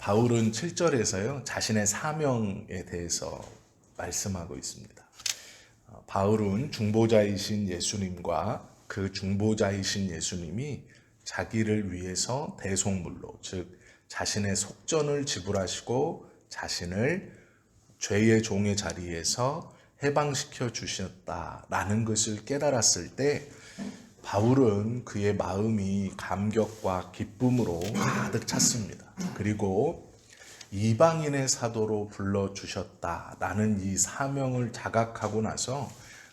바울은 7절에서요, 자신의 사명에 대해서 말씀하고 있습니다. 바울은 중보자이신 예수님과 그 중보자이신 예수님이 자기를 위해서 대속물로, 즉 자신의 속전을 지불하시고 자신을 죄의 종의 자리에서 해방시켜 주셨다라는 것을 깨달았을 때 바울은 그의 마음이 감격과 기쁨으로 가득 찼습니다. 그리고 이방인의 사도로 불러주셨다라는 이 사명을 자각하고 나서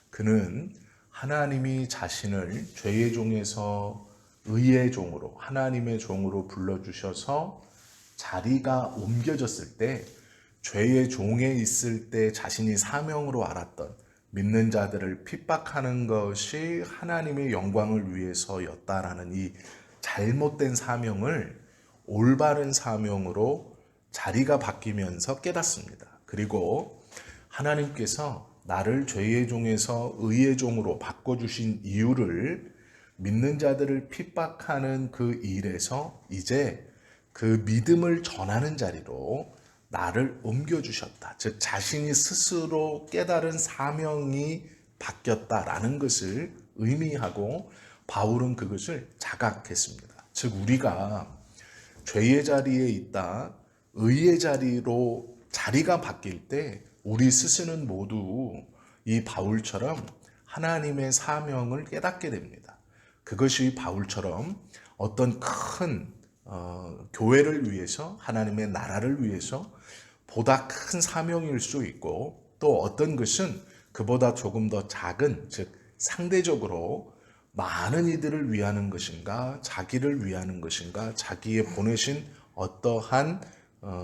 그는 하나님이 자신을 죄의 종에서 의의 종으로, 하나님의 종으로 불러주셔서 자리가 옮겨졌을 때, 죄의 종에 있을 때 자신이 사명으로 알았던 믿는 자들을 핍박하는 것이 하나님의 영광을 위해서였다라는 이 잘못된 사명을 올바른 사명으로 자리가 바뀌면서 깨닫습니다. 그리고 하나님께서 나를 죄의 종에서 의의 종으로 바꿔주신 이유를 믿는 자들을 핍박하는 그 일에서 이제 그 믿음을 전하는 자리로 나를 옮겨주셨다. 즉 자신이 스스로 깨달은 사명이 바뀌었다라는 것을 의미하고 바울은 그것을 자각했습니다. 즉 우리가 죄의 자리에 있다 의의 자리로 자리가 바뀔 때 우리 스스로는 모두 이 바울처럼 하나님의 사명을 깨닫게 됩니다. 그것이 바울처럼 어떤 큰 교회를 위해서, 하나님의 나라를 위해서 보다 큰 사명일 수 있고, 또 어떤 것은 그보다 조금 더 작은, 즉 상대적으로 많은 이들을 위하는 것인가, 자기를 위하는 것인가, 자기의 보내신 어떠한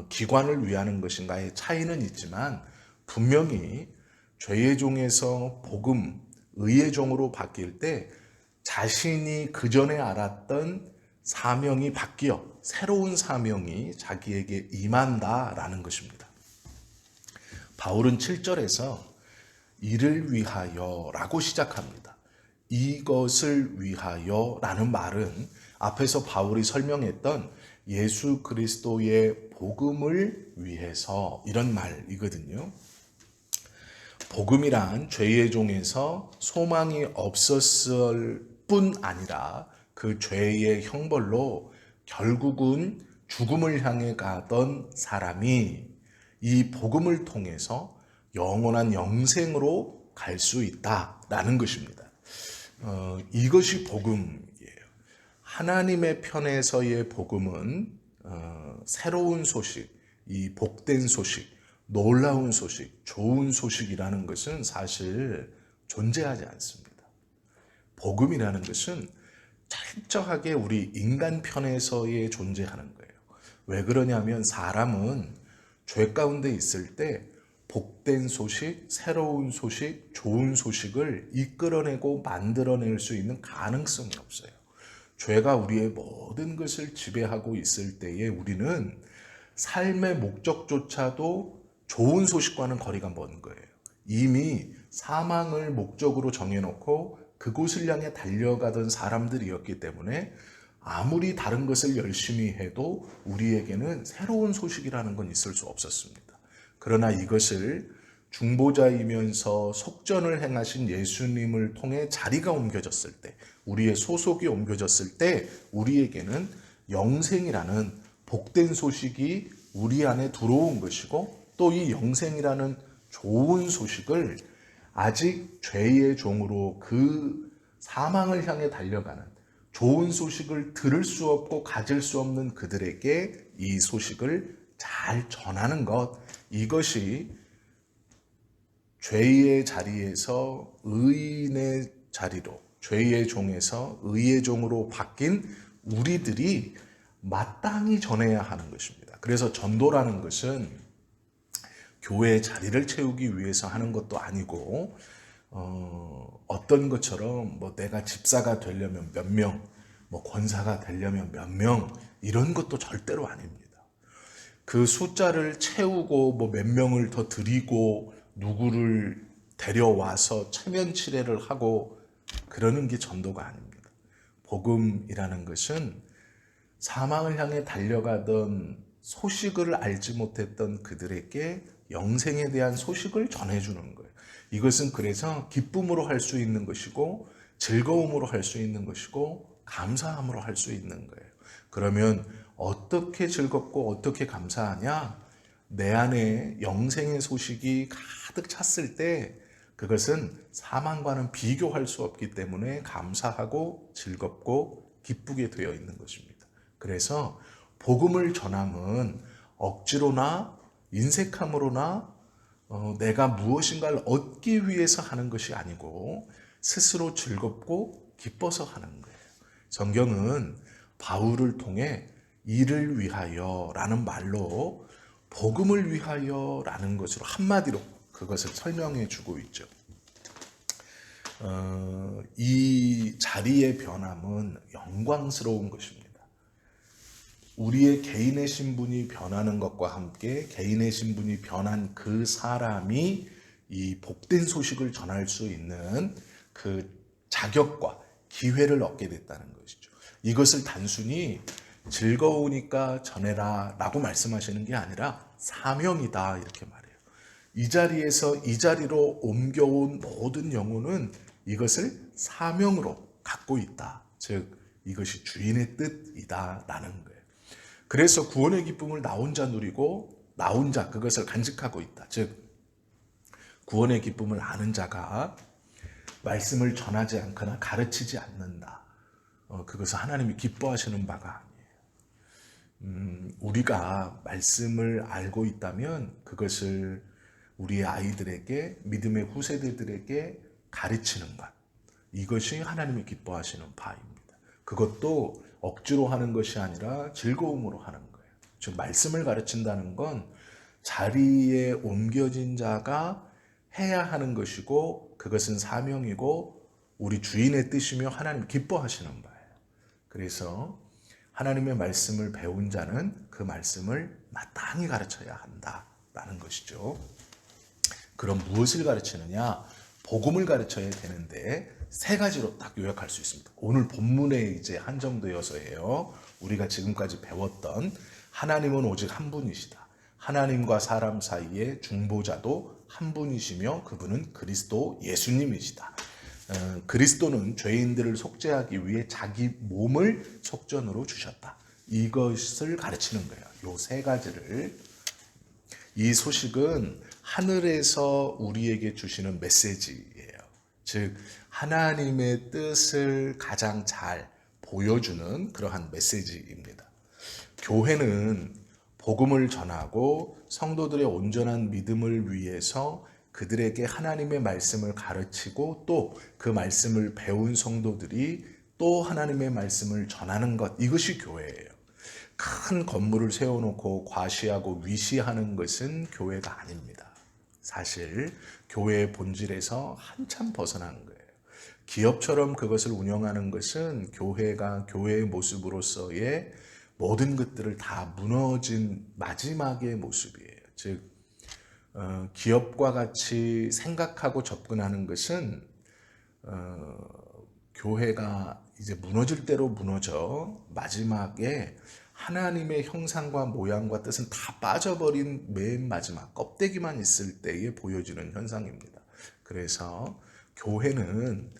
기관을 위하는 것인가의 차이는 있지만 분명히 죄의 종에서 복음, 의의 종으로 바뀔 때 자신이 그전에 알았던 사명이 바뀌어 새로운 사명이 자기에게 임한다라는 것입니다. 바울은 7절에서 이를 위하여 라고 시작합니다. 이것을 위하여 라는 말은 앞에서 바울이 설명했던 예수 그리스도의 복음을 위해서 이런 말이거든요. 복음이란 죄의 종에서 소망이 없었을 뿐 아니라 그 죄의 형벌로 결국은 죽음을 향해 가던 사람이 이 복음을 통해서 영원한 영생으로 갈 수 있다라는 것입니다. 이것이 복음이에요. 하나님의 편에서의 복음은 새로운 소식, 이 복된 소식, 놀라운 소식, 좋은 소식이라는 것은 사실 존재하지 않습니다. 복음이라는 것은 철저하게 우리 인간 편에서의 존재하는 거예요. 왜 그러냐면 사람은 죄 가운데 있을 때 복된 소식, 새로운 소식, 좋은 소식을 이끌어내고 만들어낼 수 있는 가능성이 없어요. 죄가 우리의 모든 것을 지배하고 있을 때에 우리는 삶의 목적조차도 좋은 소식과는 거리가 먼 거예요. 이미 사망을 목적으로 정해놓고 그곳을 향해 달려가던 사람들이었기 때문에 아무리 다른 것을 열심히 해도 우리에게는 새로운 소식이라는 건 있을 수 없었습니다. 그러나 이것을 중보자이면서 속전을 행하신 예수님을 통해 자리가 옮겨졌을 때, 우리의 소속이 옮겨졌을 때 우리에게는 영생이라는 복된 소식이 우리 안에 들어온 것이고, 또 이 영생이라는 좋은 소식을 아직 죄의 종으로 그 사망을 향해 달려가는 좋은 소식을 들을 수 없고 가질 수 없는 그들에게 이 소식을 잘 전하는 것, 이것이 죄의 자리에서 의인의 자리로, 죄의 종에서 의의 종으로 바뀐 우리들이 마땅히 전해야 하는 것입니다. 그래서 전도라는 것은 교회의 자리를 채우기 위해서 하는 것도 아니고 어떤 것처럼 뭐 내가 집사가 되려면 몇 명, 뭐 권사가 되려면 몇 명, 이런 것도 절대로 아닙니다. 그 숫자를 채우고 뭐 몇 명을 더 드리고 누구를 데려와서 체면치레를 하고 그러는 게 전도가 아닙니다. 복음이라는 것은 사망을 향해 달려가던 소식을 알지 못했던 그들에게 영생에 대한 소식을 전해주는 거예요. 이것은 그래서 기쁨으로 할 수 있는 것이고 즐거움으로 할 수 있는 것이고 감사함으로 할 수 있는 거예요. 그러면 어떻게 즐겁고 어떻게 감사하냐? 내 안에 영생의 소식이 가득 찼을 때 그것은 사망과는 비교할 수 없기 때문에 감사하고 즐겁고 기쁘게 되어 있는 것입니다. 그래서 복음을 전함은 억지로나 인색함으로나 내가 무엇인가를 얻기 위해서 하는 것이 아니고 스스로 즐겁고 기뻐서 하는 거예요. 성경은 바울을 통해 이를 위하여 라는 말로 복음을 위하여 라는 것으로 한마디로 그것을 설명해 주고 있죠. 이 자리의 변함은 영광스러운 것입니다. 우리의 개인의 신분이 변하는 것과 함께 개인의 신분이 변한 그 사람이 이 복된 소식을 전할 수 있는 그 자격과 기회를 얻게 됐다는 것이죠. 이것을 단순히 즐거우니까 전해라 라고 말씀하시는 게 아니라 사명이다 이렇게 말해요. 이 자리에서 이 자리로 옮겨온 모든 영혼은 이것을 사명으로 갖고 있다. 즉 이것이 주인의 뜻이다 라는 거예요. 그래서 구원의 기쁨을 나 혼자 누리고 나 혼자 그것을 간직하고 있다. 즉 구원의 기쁨을 아는 자가 말씀을 전하지 않거나 가르치지 않는다. 그것은 하나님이 기뻐하시는 바가 아니에요. 우리가 말씀을 알고 있다면 그것을 우리의 아이들에게 믿음의 후세대들에게 가르치는 것. 이것이 하나님이 기뻐하시는 바입니다. 그것도 억지로 하는 것이 아니라 즐거움으로 하는 거예요. 즉 말씀을 가르친다는 건 자리에 옮겨진 자가 해야 하는 것이고 그것은 사명이고 우리 주인의 뜻이며 하나님 기뻐하시는 바예요. 그래서 하나님의 말씀을 배운 자는 그 말씀을 마땅히 가르쳐야 한다라는 것이죠. 그럼 무엇을 가르치느냐? 복음을 가르쳐야 되는데 세 가지로 딱 요약할 수 있습니다. 오늘 본문에 이제 한정되어서예요. 우리가 지금까지 배웠던 하나님은 오직 한 분이시다. 하나님과 사람 사이의 중보자도 한 분이시며 그분은 그리스도 예수님이시다. 그리스도는 죄인들을 속죄하기 위해 자기 몸을 속전으로 주셨다. 이것을 가르치는 거예요. 요 세 가지를. 이 소식은 하늘에서 우리에게 주시는 메시지예요. 즉 하나님의 뜻을 가장 잘 보여주는 그러한 메시지입니다. 교회는 복음을 전하고 성도들의 온전한 믿음을 위해서 그들에게 하나님의 말씀을 가르치고 또 그 말씀을 배운 성도들이 또 하나님의 말씀을 전하는 것, 이것이 교회예요. 큰 건물을 세워놓고 과시하고 위시하는 것은 교회가 아닙니다. 사실 교회의 본질에서 한참 벗어난 거예요. 기업처럼 그것을 운영하는 것은 교회가 교회의 모습으로서의 모든 것들을 다 무너진 마지막의 모습이에요. 즉 기업과 같이 생각하고 접근하는 것은 교회가 이제 무너질 대로 무너져 마지막에 하나님의 형상과 모양과 뜻은 다 빠져버린 맨 마지막 껍데기만 있을 때에 보여지는 현상입니다. 그래서 교회는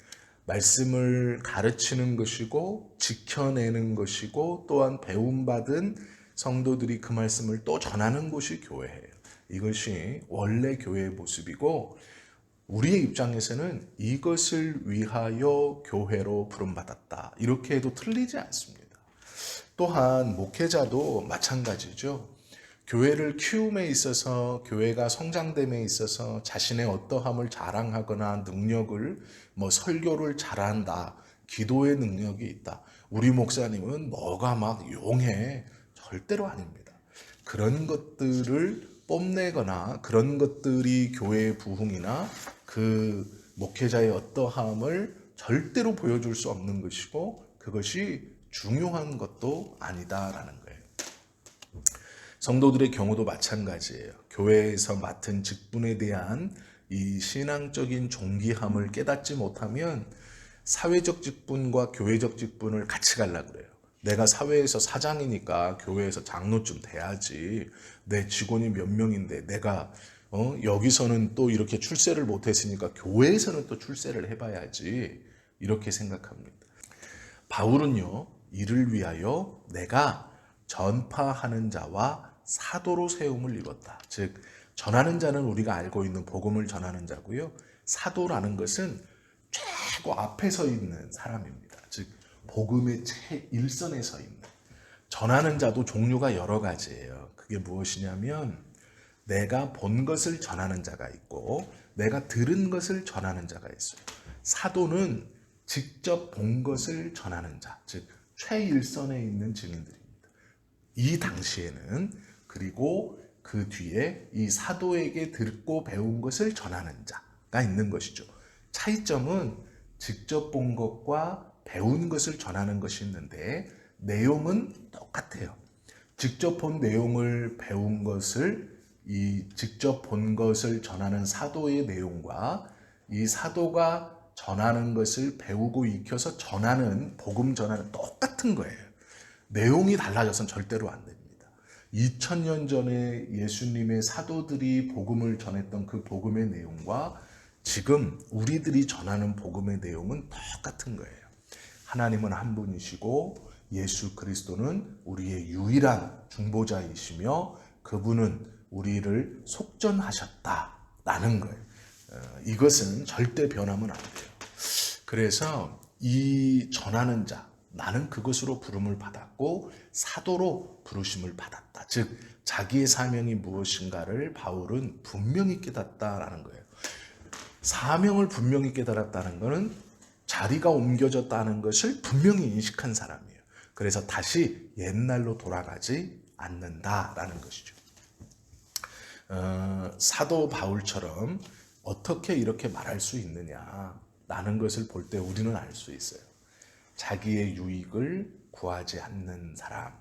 말씀을 가르치는 것이고 지켜내는 것이고 또한 배움받은 성도들이 그 말씀을 또 전하는 곳이 교회예요. 이것이 원래 교회의 모습이고 우리의 입장에서는 이것을 위하여 교회로 부름받았다. 이렇게 해도 틀리지 않습니다. 또한 목회자도 마찬가지죠. 교회를 키움에 있어서 교회가 성장됨에 있어서 자신의 어떠함을 자랑하거나 능력을 설교를 잘한다. 기도의 능력이 있다. 우리 목사님은 뭐가 막 용해. 절대로 아닙니다. 그런 것들을 뽐내거나 그런 것들이 교회의 부흥이나 그 목회자의 어떠함을 절대로 보여줄 수 없는 것이고 그것이 중요한 것도 아니다라는 거예요. 성도들의 경우도 마찬가지예요. 교회에서 맡은 직분에 대한 이 신앙적인 존귀함을 깨닫지 못하면 사회적 직분과 교회적 직분을 같이 가려고 그래요. 내가 사회에서 사장이니까 교회에서 장로쯤 돼야지. 내 직원이 몇 명인데 내가 여기서는 또 이렇게 출세를 못했으니까 교회에서는 또 출세를 해봐야지. 이렇게 생각합니다. 바울은요, 이를 위하여 내가 전파하는 자와 사도로 세움을 이뤘다. 즉, 전하는 자는 우리가 알고 있는 복음을 전하는 자고요. 사도라는 것은 최고 앞에 서 있는 사람입니다. 즉, 복음의 최일선에 서 있는. 전하는 자도 종류가 여러 가지예요. 그게 무엇이냐면, 내가 본 것을 전하는 자가 있고, 내가 들은 것을 전하는 자가 있어요. 사도는 직접 본 것을 전하는 자, 즉 최일선에 있는 증인들입니다. 이 당시에는. 그리고 그 뒤에 이 사도에게 듣고 배운 것을 전하는 자가 있는 것이죠. 차이점은 직접 본 것과 배운 것을 전하는 것이 있는데 내용은 똑같아요. 직접 본 내용을 배운 것을, 이 직접 본 것을 전하는 사도의 내용과 이 사도가 전하는 것을 배우고 익혀서 전하는, 복음 전하는 똑같은 거예요. 내용이 달라져서는 절대로 안 됩니다. 2000년 전에 예수님의 사도들이 복음을 전했던 그 복음의 내용과 지금 우리들이 전하는 복음의 내용은 똑같은 거예요. 하나님은 한 분이시고 예수 그리스도는 우리의 유일한 중보자이시며 그분은 우리를 속전하셨다라는 거예요. 이것은 절대 변하면 안 돼요. 그래서 이 전하는 자, 나는 그것으로 부름을 받았고 사도로 부르심을 받았다. 즉 자기의 사명이 무엇인가를 바울은 분명히 깨닫다라는 거예요. 사명을 분명히 깨달았다는 것은 자리가 옮겨졌다는 것을 분명히 인식한 사람이에요. 그래서 다시 옛날로 돌아가지 않는다라는 것이죠. 사도 바울처럼 어떻게 이렇게 말할 수 있느냐라는 것을 볼 때 우리는 알 수 있어요. 자기의 유익을 구하지 않는 사람.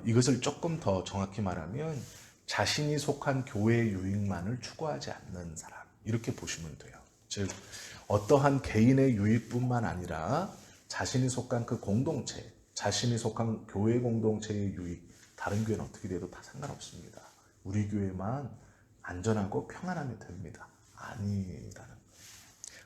이것을 조금 더 정확히 말하면 자신이 속한 교회의 유익만을 추구하지 않는 사람. 이렇게 보시면 돼요. 즉 어떠한 개인의 유익뿐만 아니라 자신이 속한 그 공동체, 자신이 속한 교회 공동체의 유익, 다른 교회는 어떻게 돼도 다 상관없습니다. 우리 교회만 안전하고 평안하면 됩니다. 아니라는 거예요.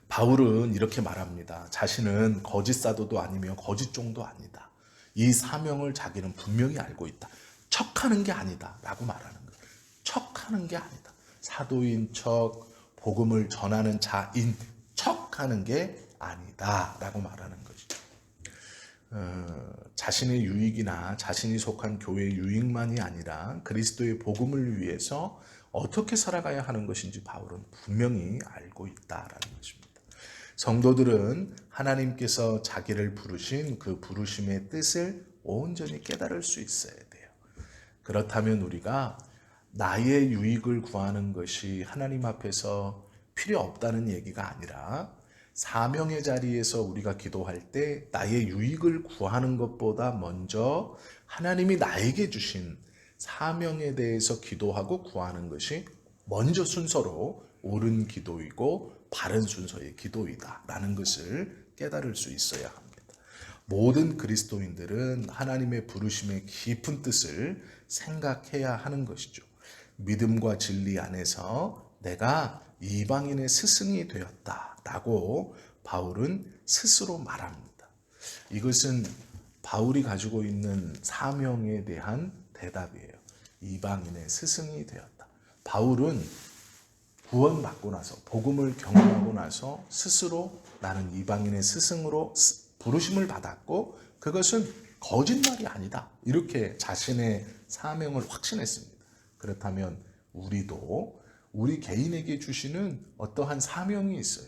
바울은 이렇게 말합니다. 자신은 거짓 사도도 아니며 거짓 종도 아니다. 이 사명을 자기는 분명히 알고 있다. 척하는 게 아니다 라고 말하는 거예요. 척하는 게 아니다. 사도인 척, 복음을 전하는 자인 척하는 게 아니다 라고 말하는 것이죠. 자신의 유익이나 자신이 속한 교회의 유익만이 아니라 그리스도의 복음을 위해서 어떻게 살아가야 하는 것인지 바울은 분명히 알고 있다라는 것입니다. 성도들은 하나님께서 자기를 부르신 그 부르심의 뜻을 온전히 깨달을 수 있어야 돼요. 그렇다면 우리가 나의 유익을 구하는 것이 하나님 앞에서 필요 없다는 얘기가 아니라 사명의 자리에서 우리가 기도할 때 나의 유익을 구하는 것보다 먼저 하나님이 나에게 주신 사명에 대해서 기도하고 구하는 것이 먼저 순서로 옳은 기도이고 바른 순서의 기도이다 라는 것을 깨달을 수 있어야 합니다. 모든 그리스도인들은 하나님의 부르심의 깊은 뜻을 생각해야 하는 것이죠. 믿음과 진리 안에서 내가 이방인의 스승이 되었다라고 바울은 스스로 말합니다. 이것은 바울이 가지고 있는 사명에 대한 대답이에요. 이방인의 스승이 되었다. 바울은 구원받고 나서 복음을 경험하고 나서 스스로 나는 이방인의 스승으로 부르심을 받았고 그것은 거짓말이 아니다. 이렇게 자신의 사명을 확신했습니다. 그렇다면 우리도 우리 개인에게 주시는 어떠한 사명이 있어요.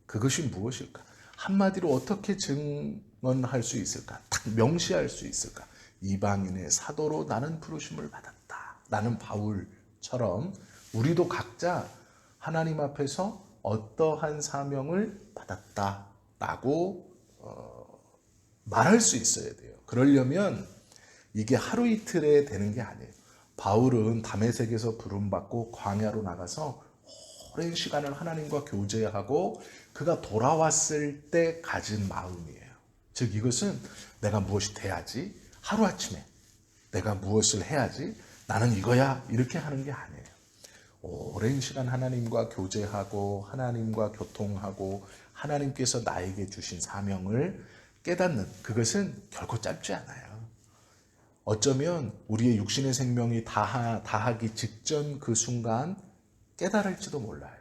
그것이 무엇일까? 한마디로 어떻게 증언할 수 있을까? 딱 명시할 수 있을까? 이방인의 사도로 나는 부르심을 받았다. 나는 바울처럼 우리도 각자 하나님 앞에서 어떠한 사명을 받았다라고 말할 수 있어야 돼요. 그러려면 이게 하루 이틀에 되는 게 아니에요. 바울은 다메섹에서 부름받고 광야로 나가서 오랜 시간을 하나님과 교제하고 그가 돌아왔을 때 가진 마음이에요. 즉 이것은 내가 무엇이 돼야지, 하루아침에 내가 무엇을 해야지, 나는 이거야, 이렇게 하는 게 아니에요. 오랜 시간 하나님과 교제하고 하나님과 교통하고 하나님께서 나에게 주신 사명을 깨닫는, 그것은 결코 짧지 않아요. 어쩌면 우리의 육신의 생명이 다하기 직전 그 순간 깨달을지도 몰라요.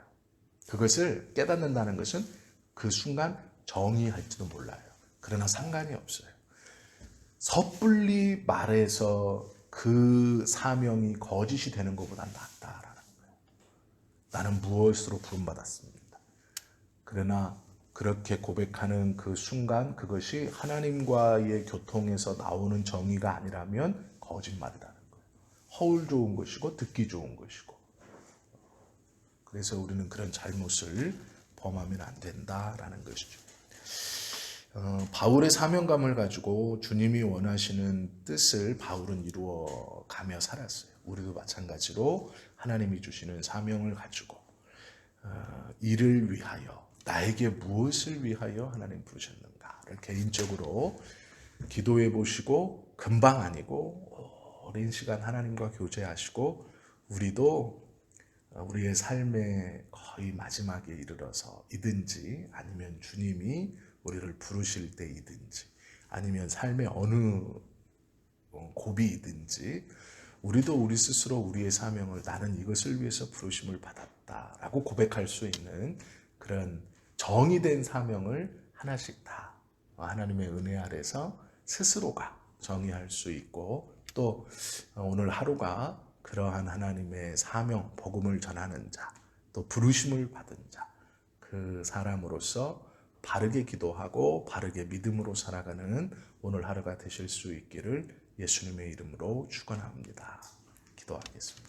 그것을 깨닫는다는 것은 그 순간 정의할지도 몰라요. 그러나 상관이 없어요. 섣불리 말해서 그 사명이 거짓이 되는 것보다 낫다라는 거예요. 나는 무엇으로 부름받았습니다. 그러나 그렇게 고백하는 그 순간 그것이 하나님과의 교통에서 나오는 정의가 아니라면 거짓말이라는 거예요. 허울 좋은 것이고 듣기 좋은 것이고. 그래서 우리는 그런 잘못을 범하면 안 된다라는 것이죠. 바울의 사명감을 가지고 주님이 원하시는 뜻을 바울은 이루어가며 살았어요. 우리도 마찬가지로 하나님이 주시는 사명을 가지고 이를 위하여, 나에게 무엇을 위하여 하나님 부르셨는가를 개인적으로 기도해 보시고, 금방 아니고 오랜 시간 하나님과 교제하시고, 우리도 우리의 삶의 거의 마지막에 이르러서 이든지, 아니면 주님이 우리를 부르실 때이든지, 아니면 삶의 어느 고비이든지, 우리도 우리 스스로 우리의 사명을 나는 이것을 위해서 부르심을 받았다라고 고백할 수 있는 그런 정의된 사명을 하나씩 다 하나님의 은혜 아래서 스스로가 정의할 수 있고, 또 오늘 하루가 그러한 하나님의 사명, 복음을 전하는 자, 또 부르심을 받은 자, 그 사람으로서 바르게 기도하고 바르게 믿음으로 살아가는 오늘 하루가 되실 수 있기를 예수님의 이름으로 축원합니다. 기도하겠습니다.